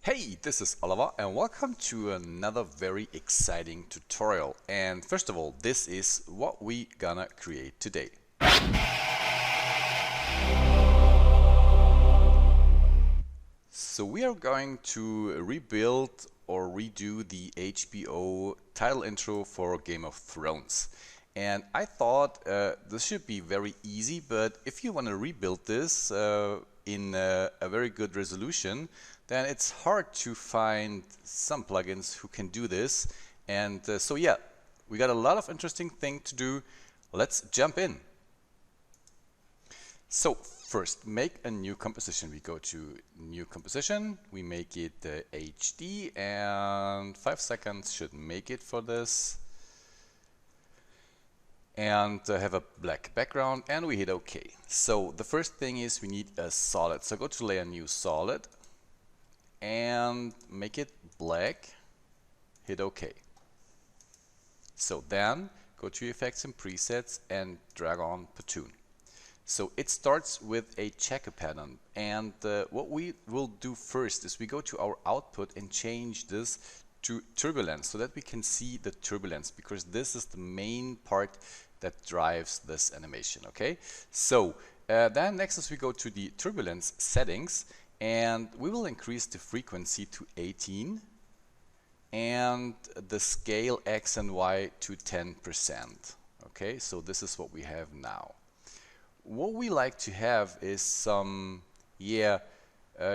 Hey, this is Oliver and welcome to another very exciting tutorial. And first of all, this is what we gonna create today. So we are going to rebuild or redo the HBO title intro for Game of Thrones. And I thought this should be very easy, but if you want to rebuild this in a very good resolution, then it's hard to find some plugins who can do this. And so yeah, we got a lot of interesting things to do. Let's jump in. So first, make a new composition. We go to new composition, we make it HD, and 5 seconds should make it for this. And have a black background, and we hit OK. So the first thing is we need a solid. So go to layer, new solid, and make it black, hit OK. So then go to effects and presets and drag on Pattoon. So it starts with a checker pattern, and what we will do first is we go to our output and change this to turbulence so that we can see the turbulence, because this is the main part that drives this animation. Okay, so then next is we go to the turbulence settings, and we will increase the frequency to 18 and the scale X and Y to 10%. Okay, so this is what we have now. What we like to have is some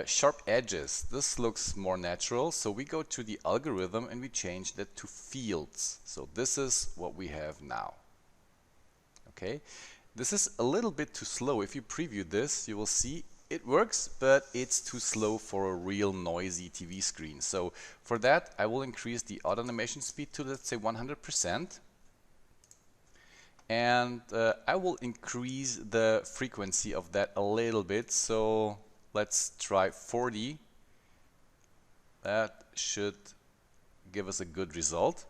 sharp edges. This looks more natural, so we go to the algorithm and we change that to fields. So this is what we have now. Okay, this is a little bit too slow. If you preview this, you will see it works, but it's too slow for a real noisy TV screen. So for that, I will increase the auto animation speed to, let's say, 100%. And I will increase the frequency of that a little bit. So let's try 40. That should give us a good result.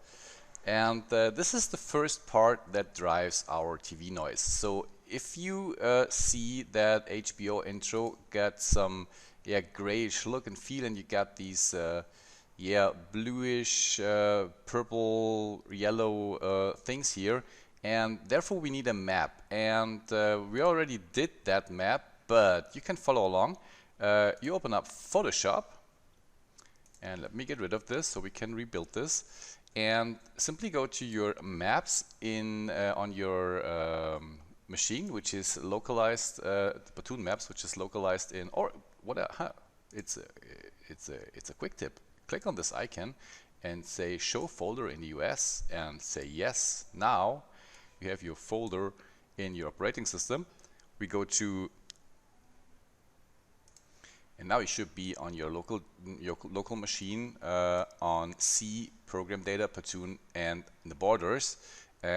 And this is the first part that drives our TV noise. So if you see that HBO intro got some grayish look and feel, and you got these bluish, purple, yellow things here, and therefore we need a map. And we already did that map, but you can follow along. You open up Photoshop, and let me get rid of this so we can rebuild this. And simply go to your maps in on your machine, which is localized, the Pattoon maps, which is localized in, or what? It's a quick tip. Click on this icon and say show folder in the US, and say yes. Now you have your folder in your operating system. We go to, and now you should be on your local machine on C, program data, Pattoon, and in the borders.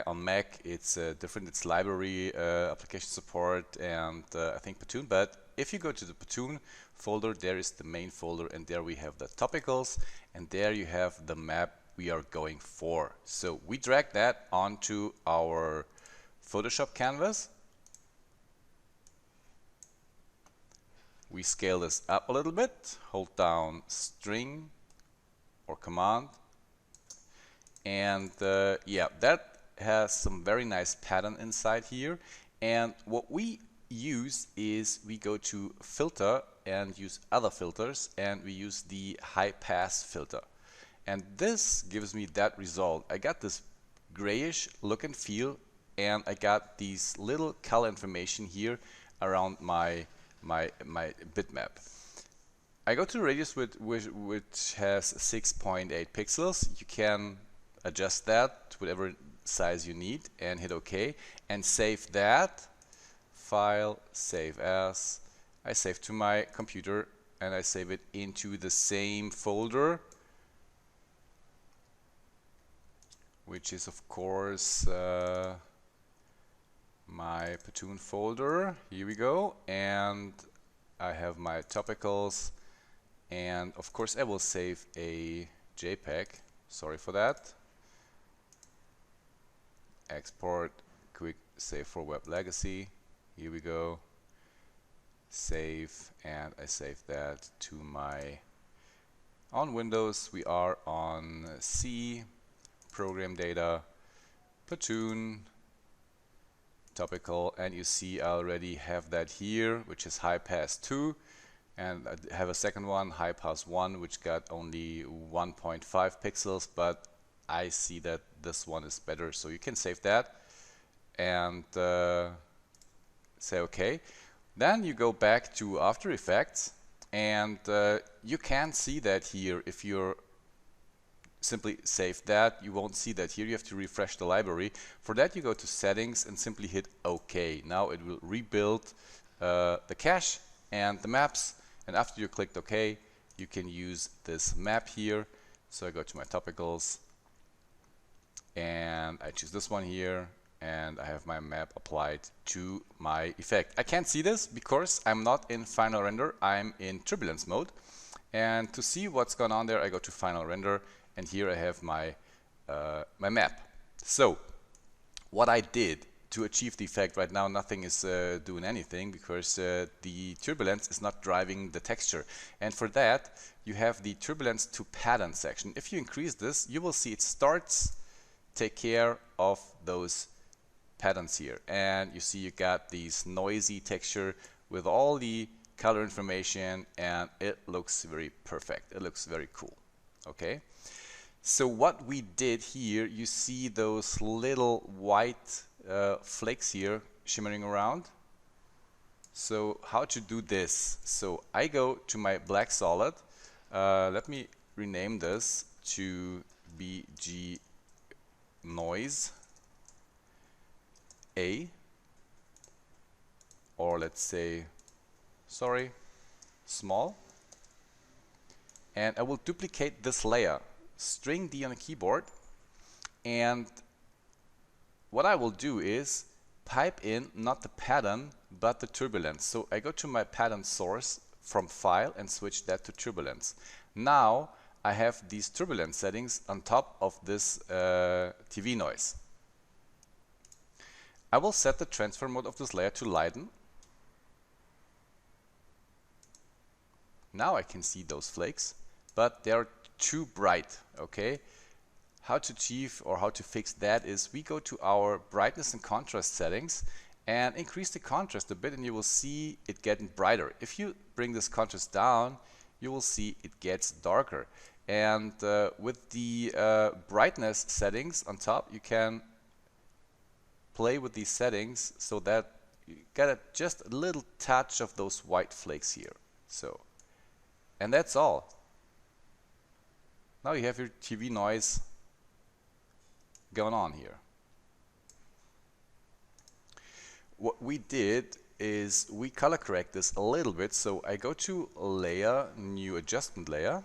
On Mac, it's different. It's library, application support, and I think Pattoon. But if you go to the Pattoon folder, there is the main folder, and there we have the topicals, and there you have the map we are going for. So we drag that onto our Photoshop canvas. We scale this up a little bit, hold down string or command, and that has some very nice pattern inside here. And what we use is we go to filter and use other filters, and we use the high pass filter, and this gives me that result. I got this grayish look and feel, and I got these little color information here around my bitmap. I go to the radius which has 6.8 pixels. You can adjust that to whatever size you need and hit OK and save that. File, save as. I save to my computer and I save it into the same folder, which is of course my Pattoon folder. Here we go, and I have my topicals, and of course I will save a JPEG. Sorry for that. Export, quick save for web legacy. Here we go. Save, and I save that to my On Windows, we are on C, Program Data, Pattoon, Topical, and you see I already have that here, which is High Pass 2, and I have a second one, High Pass 1, which got only 1.5 pixels, but I see that this one is better, so you can save that and say OK. Then you go back to After Effects, and you can see that here. If you're simply save that, you won't see that here. You have to refresh the library. For that, you go to Settings and simply hit OK. Now it will rebuild the cache and the maps, and after you clicked OK, you can use this map here. So I go to my topicals and I choose this one here, and I have my map applied to my effect. I can't see this because I'm not in final render, I'm in turbulence mode. And to see what's going on there, I go to final render, and here I have my my map. So what I did to achieve the effect right now, nothing is doing anything because the turbulence is not driving the texture. And for that, you have the turbulence to pattern section. If you increase this, you will see it starts take care of those patterns here, and you see you got these noisy texture with all the color information, and it looks very perfect. It looks very cool. Okay, so what we did here, you see those little white flakes here shimmering around. So how to do this? So I go to my black solid. Let me rename this to BG noise A, or let's say, sorry, small, and I will duplicate this layer, string D on the keyboard, and what I will do is pipe in not the pattern but the turbulence. So I go to my pattern source from file and switch that to turbulence. Now I have these turbulence settings on top of this TV noise. I will set the transfer mode of this layer to lighten. Now I can see those flakes, but they are too bright. Okay, how to achieve or how to fix that is we go to our brightness and contrast settings and increase the contrast a bit, and you will see it getting brighter. If you bring this contrast down, you will see it gets darker. And with the brightness settings on top, you can play with these settings so that you get just a little touch of those white flakes here. So, and that's all. Now you have your TV noise going on here. What we did is we color correct this a little bit. So I go to Layer, New Adjustment Layer,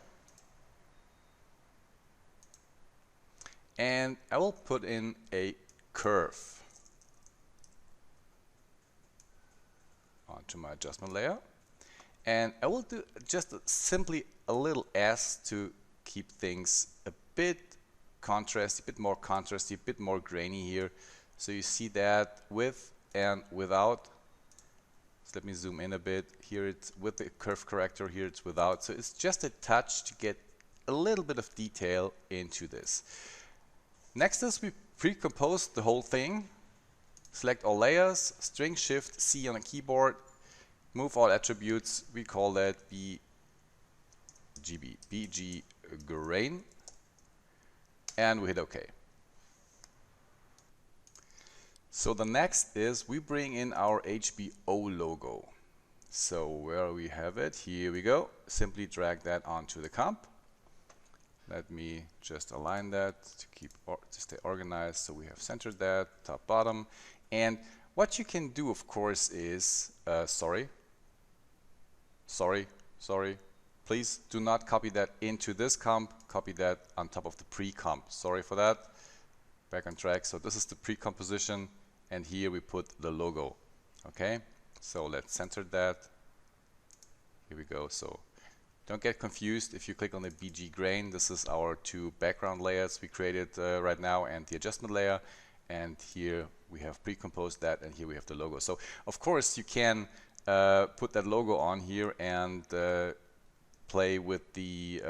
and I will put in a curve onto my adjustment layer, and I will do just simply a little S to keep things a bit contrasty, a bit more contrasty, a bit more grainy here. So you see that with and without. So let me zoom in a bit. Here it's with the curve corrector, here it's without. So it's just a touch to get a little bit of detail into this. Next is we pre-compose the whole thing. Select all layers, string shift C on a keyboard, move all attributes. We call that BG Grainy, and we hit OK. So the next is we bring in our HBO logo. So where we have it, here we go. Simply drag that onto the comp. Let me just align that to stay organized. So we have centered that top bottom. And what you can do, of course, is please do not copy that into this comp. Copy that on top of the pre-comp. Sorry for that. Back on track. So this is the pre-composition, and here we put the logo. Okay. So let's center that. Here we go. So don't get confused if you click on the BG Grainy. This is our two background layers we created right now, and the adjustment layer. And here we have pre-composed that, and here we have the logo. So of course you can put that logo on here and play with the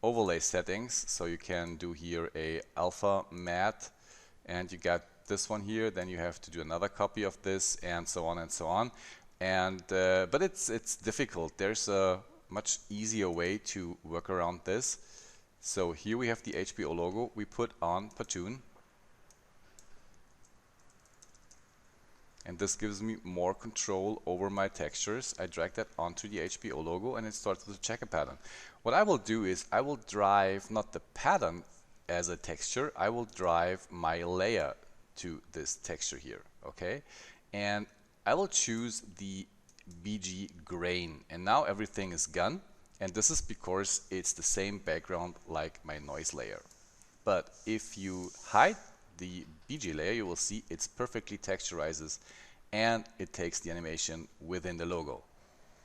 overlay settings. So you can do here a alpha matte, and you got this one here. Then you have to do another copy of this, and so on and so on. And but it's difficult. There's a much easier way to work around this. So here we have the HBO logo. We put on Pattoon. And this gives me more control over my textures. I drag that onto the HBO logo and it starts with a checker pattern. What I will do is I will drive not the pattern as a texture, I will drive my layer to this texture here, okay? And I will choose the BG grain, and now everything is gone, and this is because it's the same background like my noise layer. But if you hide the BG layer, you will see it's perfectly texturizes and it takes the animation within the logo.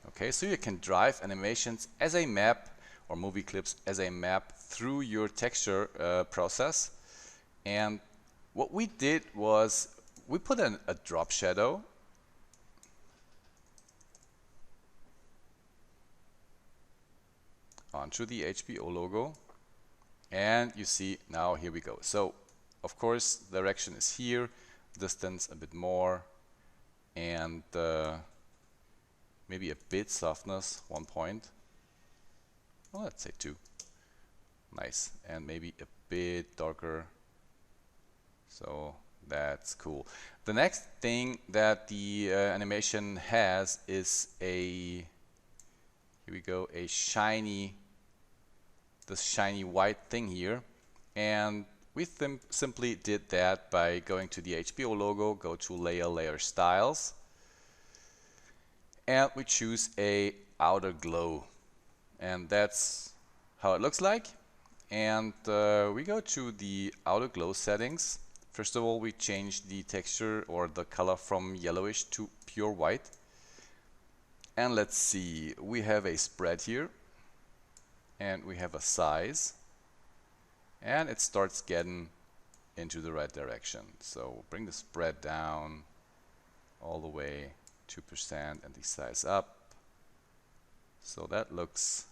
Okay, so you can drive animations as a map or movie clips as a map through your texture process. And what we did was we put a drop shadow onto the HBO logo, and you see now here we go. So of course direction is here, distance a bit more, and maybe a bit softness, 1 point. Well, let's say 2. Nice. And maybe a bit darker. So that's cool. The next thing that the animation has is here we go, a shiny, this shiny white thing here. And we simply did that by going to the HBO logo, go to layer styles, and we choose a outer glow. And that's how it looks like. And we go to the outer glow settings. First of all, we change the texture or the color from yellowish to pure white. And let's see, we have a spread here, and we have a size, and it starts getting into the right direction. So bring the spread down all the way 2% and the size up. So that looks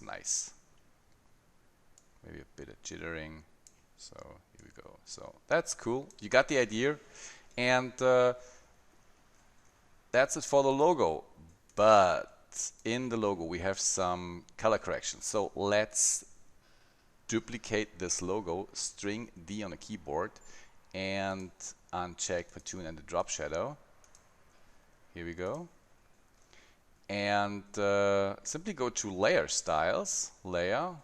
nice. Maybe a bit of jittering. So here we go. So that's cool. You got the idea, and that's it for the logo. But in the logo we have some color corrections. So let's duplicate this logo, string D on the keyboard, and uncheck Pattoon and the drop shadow. Here we go. And simply go to layer styles, layer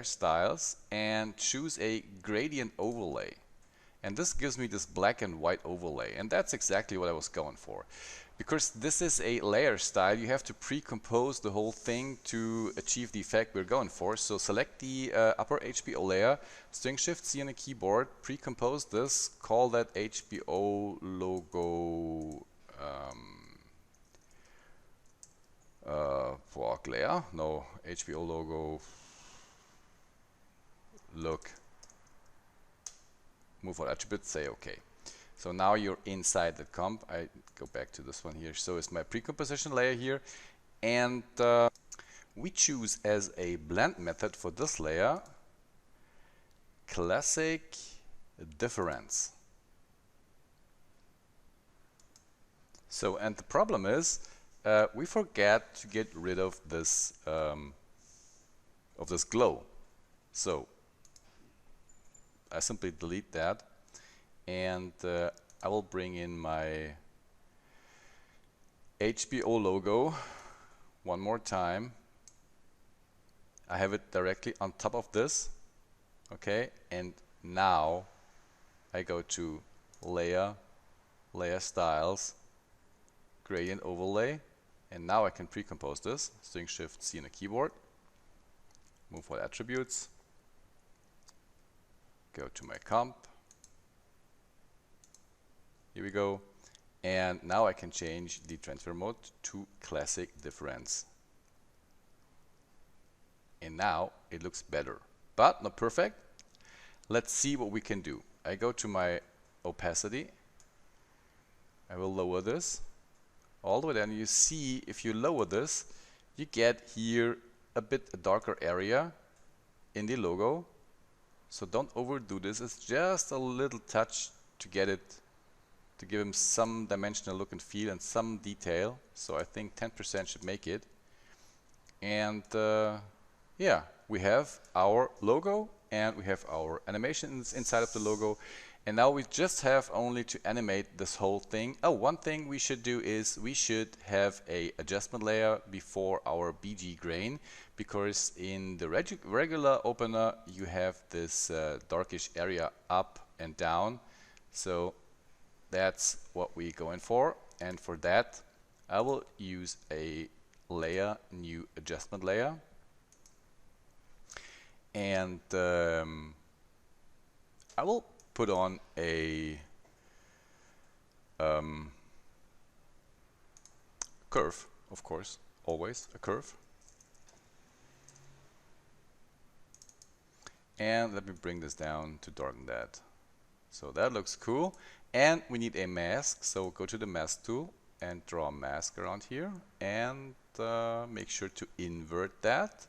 styles, and choose a gradient overlay. And this gives me this black and white overlay, and that's exactly what I was going for. Because this is a layer style, you have to pre-compose the whole thing to achieve the effect we're going for. So select the upper HBO layer, string shift C on the keyboard, pre-compose this, call that HBO logo block layer, no, HBO logo look, move all attributes, say OK. So now you're inside the comp. I go back to this one here. So it's my pre-composition layer here, and we choose as a blend method for this layer classic difference. So, and the problem is we forget to get rid of this glow. So I simply delete that, and I will bring in my HBO logo one more time. I have it directly on top of this, okay, and now I go to layer styles, gradient overlay, and now I can pre-compose this, string shift C on the keyboard, move all attributes, go to my comp, here we go, and now I can change the transfer mode to classic difference. And now it looks better, but not perfect. Let's see what we can do. I go to my opacity, I will lower this all the way down. You see, if you lower this, you get here a bit darker area in the logo. So don't overdo this. It's just a little touch to get it, to give him some dimensional look and feel and some detail. So I think 10% should make it. And yeah, we have our logo and we have our animations inside of the logo. And now we just have only to animate this whole thing. Oh, one thing we should do is we should have a adjustment layer before our BG grain, because in the regular opener you have this darkish area up and down. So that's what we're going for. And for that I will use a layer, new adjustment layer. And I will put on a curve, of course, always a curve. And let me bring this down to darken that. So that looks cool. And we need a mask, so go to the mask tool and draw a mask around here and make sure to invert that.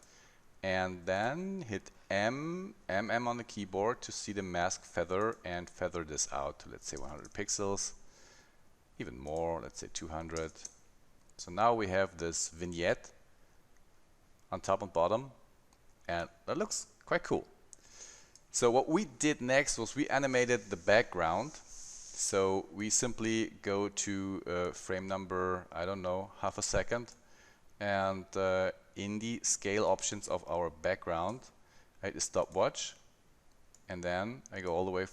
And then hit M on the keyboard to see the mask feather and feather this out to, let's say, 100 pixels, even more, let's say 200. So now we have this vignette on top and bottom, and that looks quite cool. So what we did next was we animated the background. So we simply go to frame number, I don't know, half a second, and in the scale options of our background, I hit the stopwatch, and then I go all the way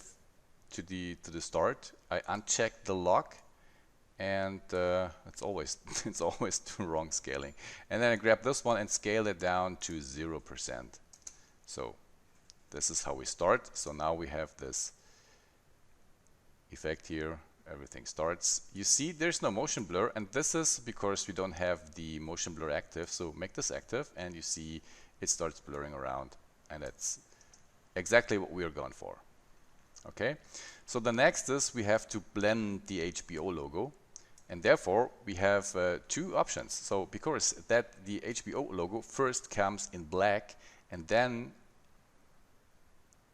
to the start. I uncheck the lock, and it's always the wrong scaling. And then I grab this one and scale it down to 0%. So this is how we start. So now we have this effect here. Everything starts. You see there's no motion blur, and this is because we don't have the motion blur active. So make this active and you see it starts blurring around, and that's exactly what we are going for. Okay, so the next is we have to blend the HBO logo, and therefore we have two options. So because that the HBO logo first comes in black, and then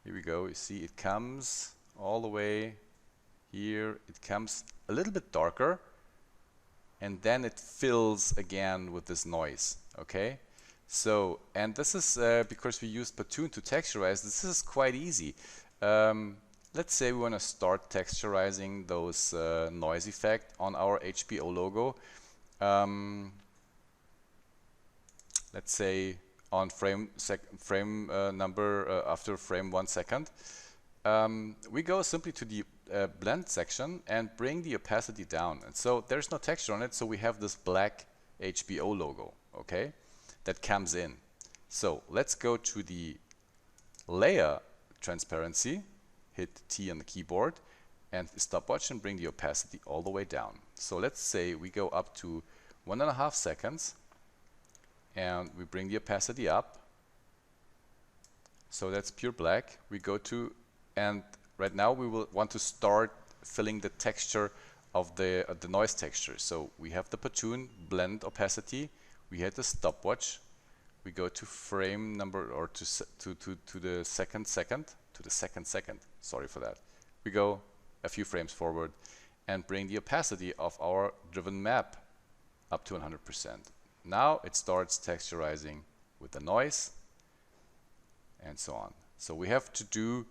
here we go, you see it comes all the way here, it comes a little bit darker, and then it fills again with this noise. Okay, so, and this is because we used Pattoon to texturize, this is quite easy. Let's say we want to start texturizing those noise effect on our HBO logo. Let's say on frame number after frame 1 second. We go simply to the blend section and bring the opacity down, and so there's no texture on it, so we have this black HBO logo, okay, that comes in. So let's go to the layer transparency, hit T on the keyboard and stopwatch and bring the opacity all the way down. So let's say we go up to 1.5 seconds and we bring the opacity up, so that's pure black. We go to, and right now we will want to start filling the texture of the noise texture. So we have the Pattoon blend opacity, we hit the stopwatch, we go to frame number, or to the second second, sorry for that. We go a few frames forward and bring the opacity of our driven map up to 100%. Now it starts texturizing with the noise and so on. So we have to do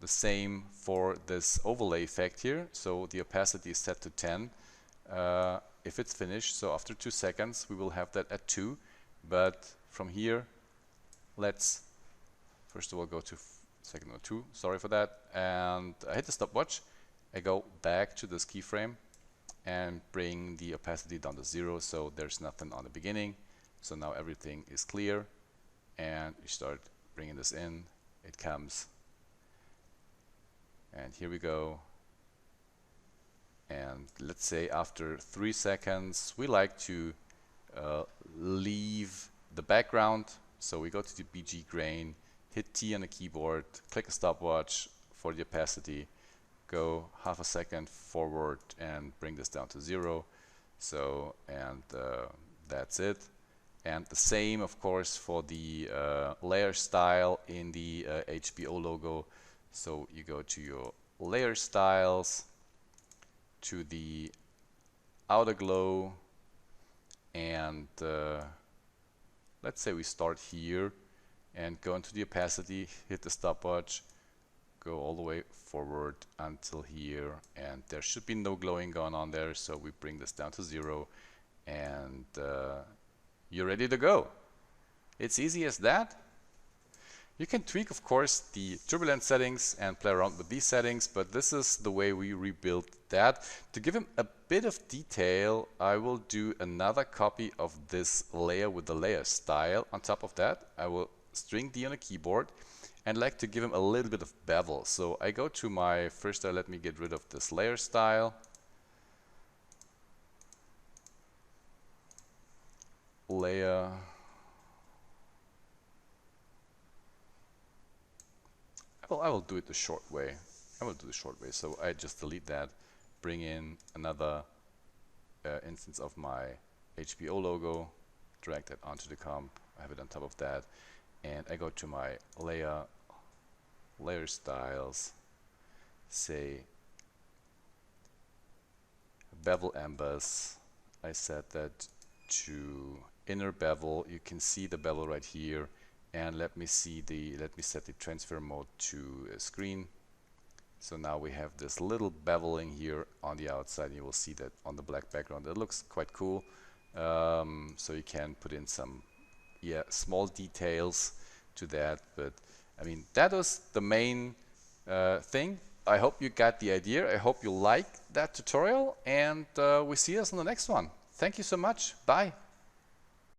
the same for this overlay effect here. So the opacity is set to 10 if it's finished. So after 2 seconds we will have that at 2, but from here let's first of all go to second or 2, sorry for that, and I hit the stopwatch. I go back to this keyframe and bring the opacity down to 0, so there's nothing on the beginning. So now everything is clear, and we start bringing this in. It comes, and here we go. And let's say after 3 seconds we like to leave the background, so we go to the BG grain, hit T on the keyboard, click a stopwatch for the opacity, go half a second forward and bring this down to 0. So, and that's it. And the same, of course, for the layer style in the HBO logo. So you go to your layer styles, to the outer glow, and let's say we start here and go into the opacity, hit the stopwatch, go all the way forward until here, and there should be no glowing going on there, so we bring this down to 0, and you're ready to go. It's easy as that. You can tweak, of course, the turbulence settings and play around with these settings, but this is the way we rebuilt that. To give him a bit of detail, I will do another copy of this layer with the layer style. On top of that, I will string D on the keyboard and like to give him a little bit of bevel. So I go to my first, let me get rid of this layer style. Layer. I will do it the short way. So I just delete that, bring in another instance of my HBO logo, drag that onto the comp, I have it on top of that, and I go to my layer styles, say bevel emboss. I set that to inner bevel. You can see the bevel right here. And let me set the transfer mode to screen. So now we have this little beveling here on the outside, and you will see that on the black background. It looks quite cool. So you can put in some small details to that, but I mean, that was the main thing. I hope you got the idea. I hope you like that tutorial, and we see us on the next one. Thank you so much. Bye.